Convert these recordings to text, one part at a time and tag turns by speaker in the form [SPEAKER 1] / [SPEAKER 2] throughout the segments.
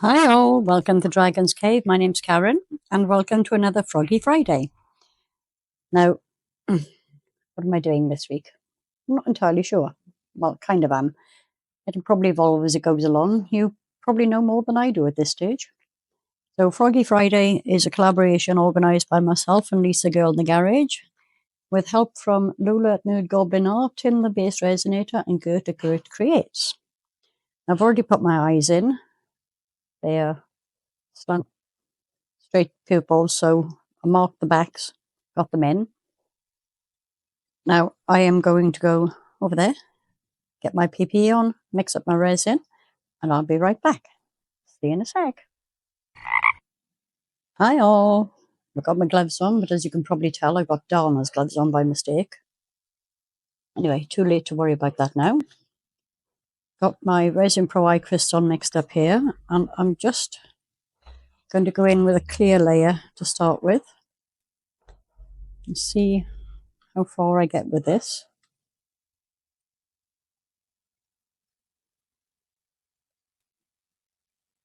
[SPEAKER 1] Hi all, welcome to Dragon's Cave. My name's Karen and welcome to another Froggy Friday. Now, what am I doing this week? I'm not entirely sure. Well, kind of am. It'll probably evolve as it goes along. You probably know more than I do at this stage. So Froggy Friday is a collaboration organised by myself and Lisa Girl in the Garage with help from Loula at Nerd Goblin Art, Tim the Bass Resonator and Gert at Gert Creates. I've already put my eyes in. They are straight pupils, so I marked the backs, got them in. Now I am going to go over there, get my PP on, mix up my resin, and I'll be right back. See you in a sec. Hi all. I've got my gloves on, but as you can probably tell, I've got Dana's gloves on by mistake. Anyway, too late to worry about that now. Got my Resin Pro Eye crystal mixed up here, and I'm just going to go in with a clear layer to start with and see how far I get with this.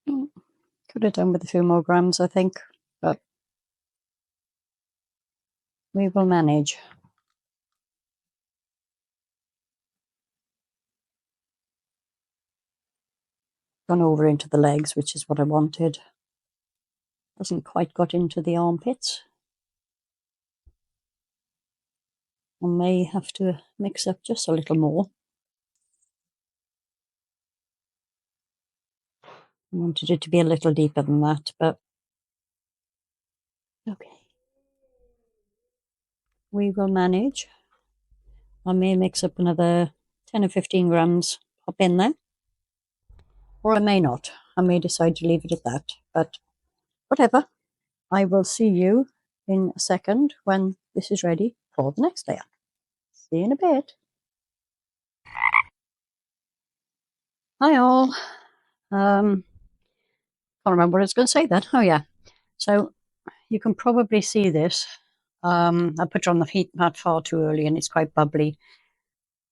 [SPEAKER 1] Could have done with a few more grams, I think, but we will manage. Gone over into the legs, which is what I wanted. Hasn't quite got into the armpits. I may have to mix up just a little more. I wanted it to be a little deeper than that, but okay. We will manage. I may mix up another 10 or 15 grams up in there, or I may not. I may decide to leave it at that, but whatever. I will see you in a second when this is ready for the next layer. See you in a bit. Hi all. Can't remember what I was going to say then. Oh yeah. So you can probably see this. I put it on the heat mat far too early and it's quite bubbly,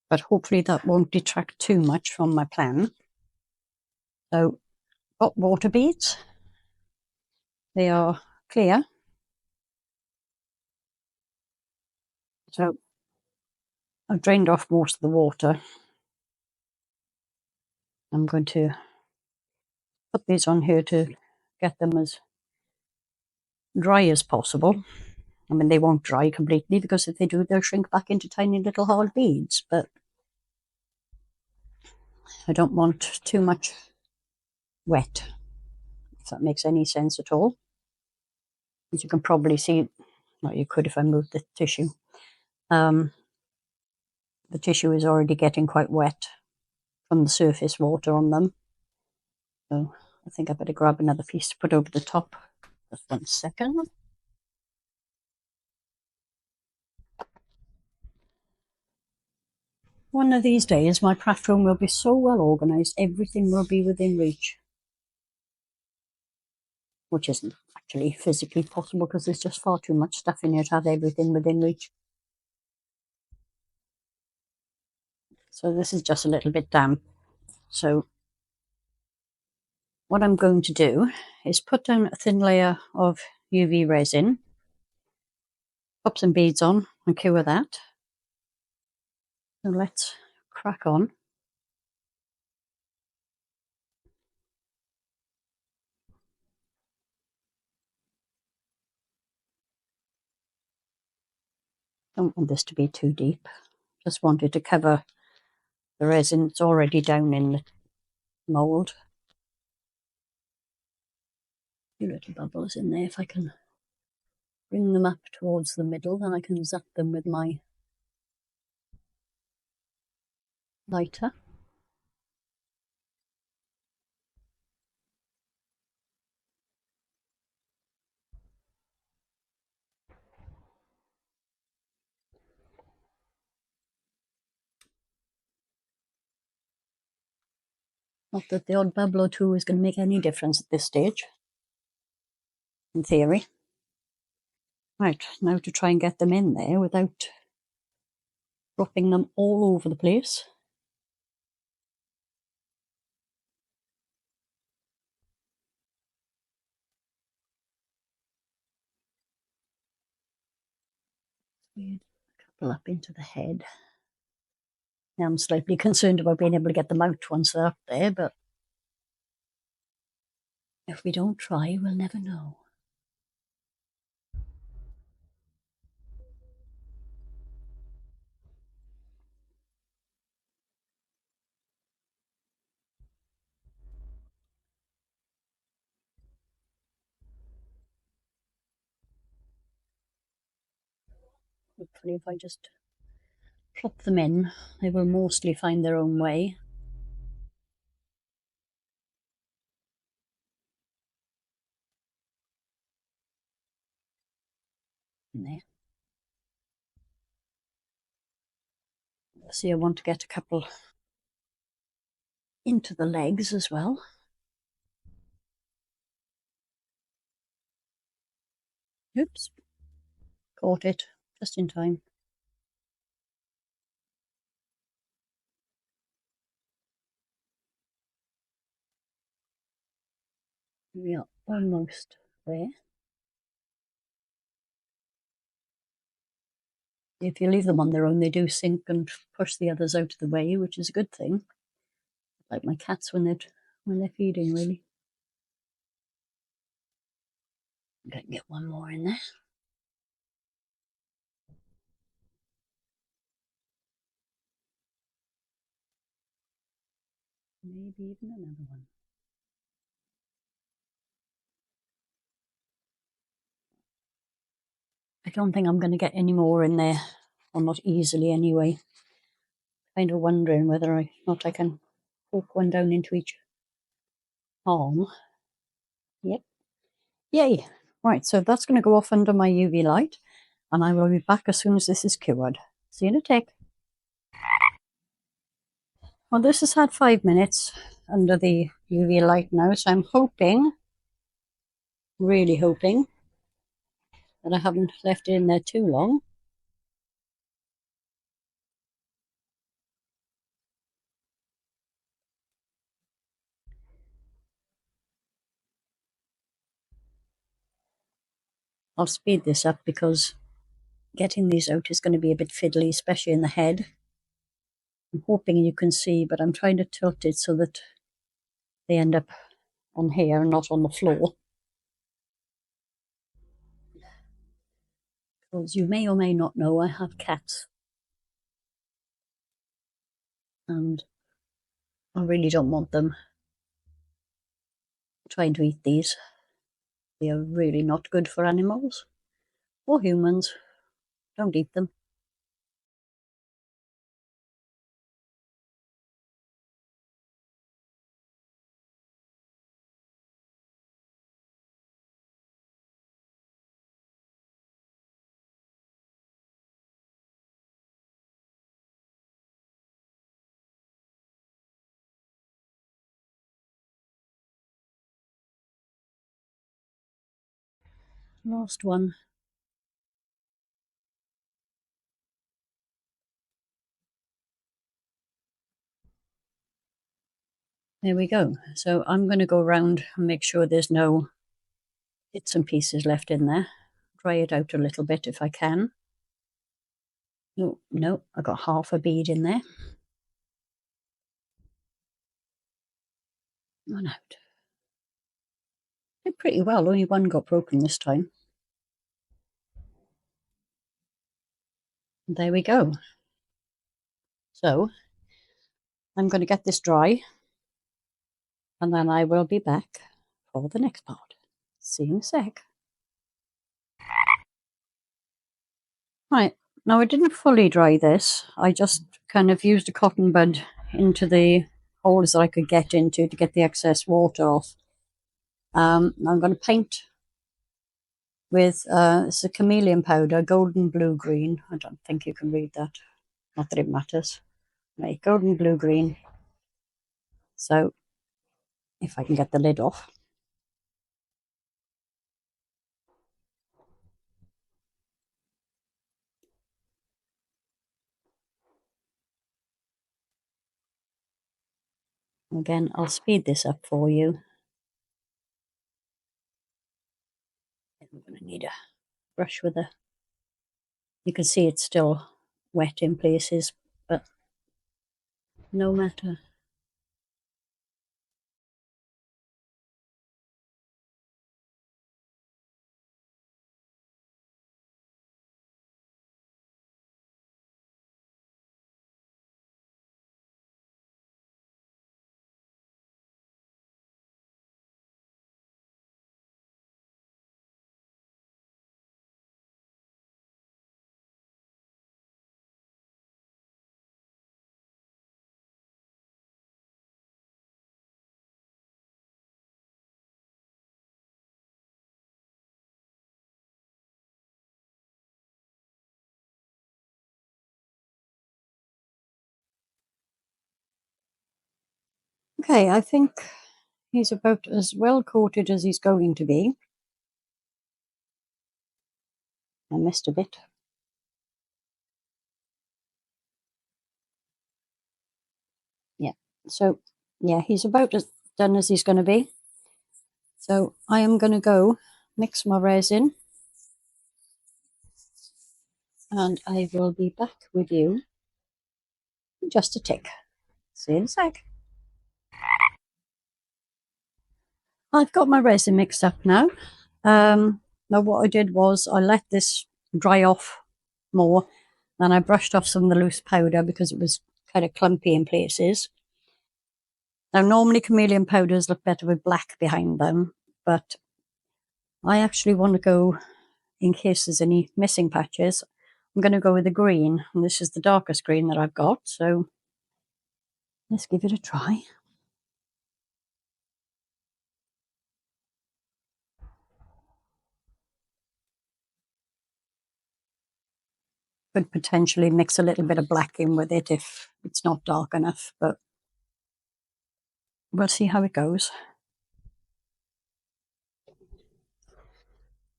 [SPEAKER 1] but hopefully that won't detract too much from my plan. So, got water beads. They are clear. So, I've drained off most of the water. I'm going to put these on here to get them as dry as possible. I mean, they won't dry completely because if they do, they'll shrink back into tiny little hard beads, but I don't want too much wet, if that makes any sense at all. As you can probably see, well, you could if I moved the tissue. The tissue is already getting quite wet from the surface water on them. So I think I better grab another piece to put over the top. Just 1 second. One of these days, my craft room will be so well organised, everything will be within reach. Which isn't actually physically possible because there's just far too much stuff in here to have everything within reach. So this is just a little bit damp. So what I'm going to do is put down a thin layer of UV resin, pop some beads on and cure that. So let's crack on. Don't want this to be too deep. Just wanted to cover the resin that's already down in the mould. A few little bubbles in there. If I can bring them up towards the middle, then I can zap them with my lighter. Not that the odd bubble or two is going to make any difference at this stage, in theory. Right, now to try and get them in there without dropping them all over the place. A couple up into the head. Now I'm slightly concerned about being able to get them out once they're up there, but if we don't try, we'll never know. Hopefully if I just plop them in, they will mostly find their own way. In there. See, I want to get a couple into the legs as well. Oops, caught it just in time. We are almost there. If you leave them on their own, they do sink and push the others out of the way, which is a good thing. Like my cats when they're feeding, really. I'm going to get one more in there. Maybe even another one. I don't think I'm going to get any more in there, or not easily anyway. Kind of wondering whether I can poke one down into each arm. Yep. Yay. Right, so that's going to go off under my UV light, and I will be back as soon as this is cured. See you in a tick. Well, this has had 5 minutes under the UV light now, so I'm hoping, really hoping, that I haven't left it in there too long. I'll speed this up because getting these out is going to be a bit fiddly, especially in the head. I'm hoping you can see, but I'm trying to tilt it so that they end up on here and not on the floor. Because you may or may not know, I have cats. And I really don't want them trying to eat these. They are really not good for animals or humans. Don't eat them. Last one. There we go. So I'm going to go around and make sure there's no bits and pieces left in there. Dry it out a little bit if I can. Oh, no, I got half a bead in there. One out. Did pretty well, only one got broken this time. And there we go. So I'm going to get this dry and then I will be back for the next part. See you in a sec. Right, now I didn't fully dry this. I just kind of used a cotton bud into the holes that I could get into to get the excess water off. Now I'm going to paint with it's a chameleon powder, golden blue green. I don't think you can read that. Not that it matters. Right, golden blue green. So if I can get the lid off. Again, I'll speed this up for you. I'm going to need a brush with a You can see it's still wet in places, but no matter. Okay, I think he's about as well coated as he's going to be. I missed a bit. Yeah, so yeah, he's about as done as he's going to be. So I am going to go mix my resin, and I will be back with you in just a tick. See you in a sec. I've got my resin mixed up now. Now what I did was I let this dry off more, and I brushed off some of the loose powder because it was kind of clumpy in places. Now normally chameleon powders look better with black behind them, but I actually want to go, in case there's any missing patches, I'm going to go with the green, and this is the darkest green that I've got, so let's give it a try. Could potentially mix a little bit of black in with it if it's not dark enough, but we'll see how it goes.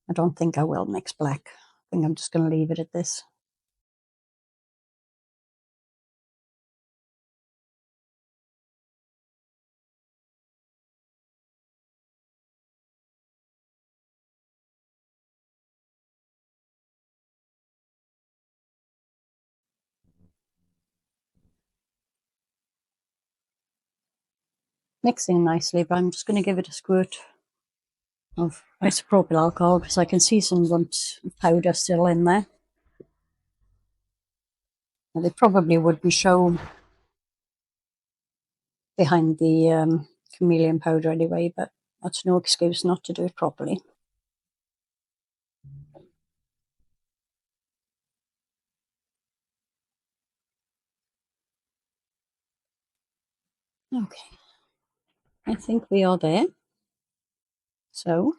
[SPEAKER 1] I don't think I will mix black. I think I'm just going to leave it at this. Mixing nicely, but I'm just going to give it a squirt of isopropyl alcohol because I can see some lumps of powder still in there. Now, they probably wouldn't show behind the chameleon powder anyway, but that's no excuse not to do it properly. Okay, I think we are there. So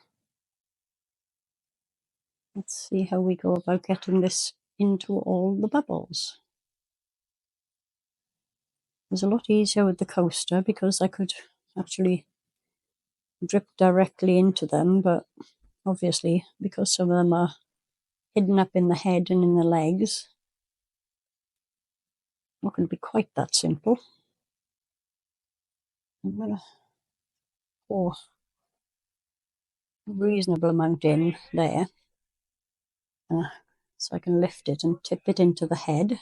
[SPEAKER 1] let's see how we go about getting this into all the bubbles. It was a lot easier with the coaster because I could actually drip directly into them, but obviously because some of them are hidden up in the head and in the legs, not going to be quite that simple. I'm going to pour a reasonable amount in there so I can lift it and tip it into the head.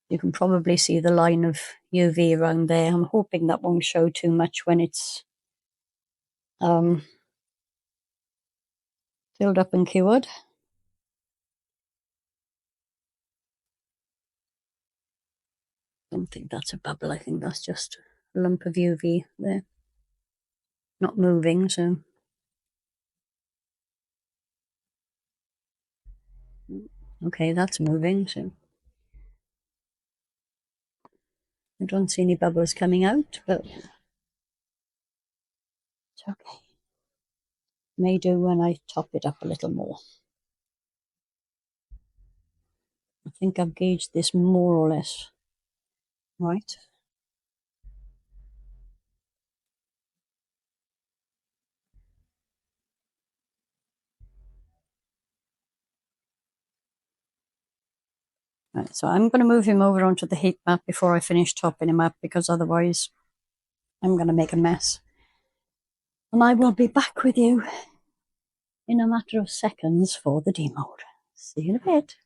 [SPEAKER 1] You can probably see the line of UV around there. I'm hoping that won't show too much when it's filled up and cured. I don't think that's a bubble. I think that's just a lump of UV there. Not moving, so. Okay, that's moving, so. I don't see any bubbles coming out, but it's okay. May do when I top it up a little more. I think I've gauged this more or less right. Right, so I'm going to move him over onto the heat mat before I finish topping him up because otherwise I'm going to make a mess. And I will be back with you in a matter of seconds for the demold. See you in a bit.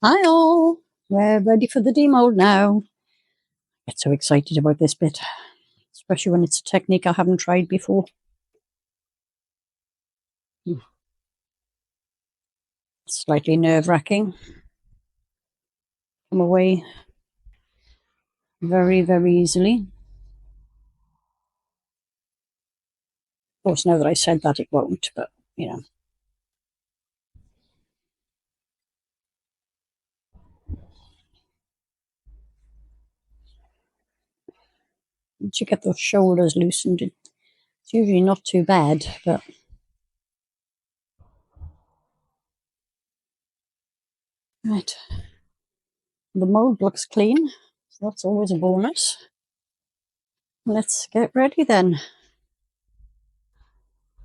[SPEAKER 1] Hi all, we're ready for the demold now. I get so excited about this bit, especially when it's a technique I haven't tried before. Slightly nerve-wracking. Come away very, very easily. Of course, now that I said that, it won't, but, you know. Once you get those shoulders loosened, it's usually not too bad, but... Right. The mold looks clean, so that's always a bonus. Let's get ready then.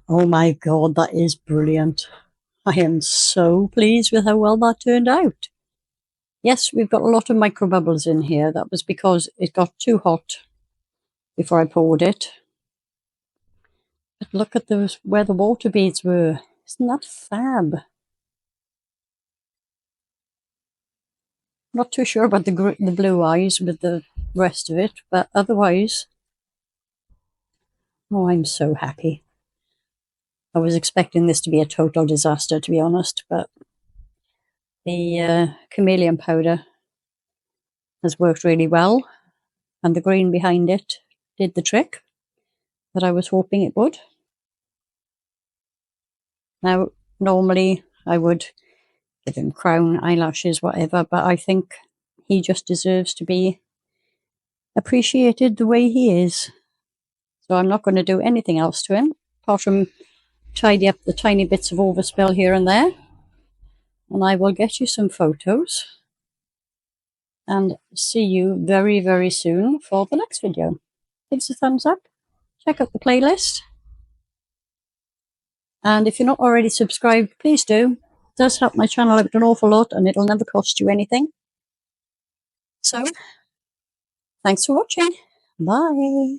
[SPEAKER 1] Oh my god, that is brilliant. I am so pleased with how well that turned out. Yes, we've got a lot of micro bubbles in here. That was because it got too hot before I poured it. But look at those, where the water beads were. Isn't that fab? Not too sure about the blue eyes with the rest of it, but otherwise, oh, I'm so happy. I was expecting this to be a total disaster, to be honest, but the chameleon powder has worked really well, and the green behind it did the trick that I was hoping it would. Now, normally I would give him crown, eyelashes, whatever, but I think he just deserves to be appreciated the way he is. So I'm not going to do anything else to him, apart from tidy up the tiny bits of overspill here and there. And I will get you some photos and see you very, very soon for the next video. Give us a thumbs up, check out the playlist. And if you're not already subscribed, please do. It does help my channel out an awful lot, and it'll never cost you anything. So, thanks for watching. Bye.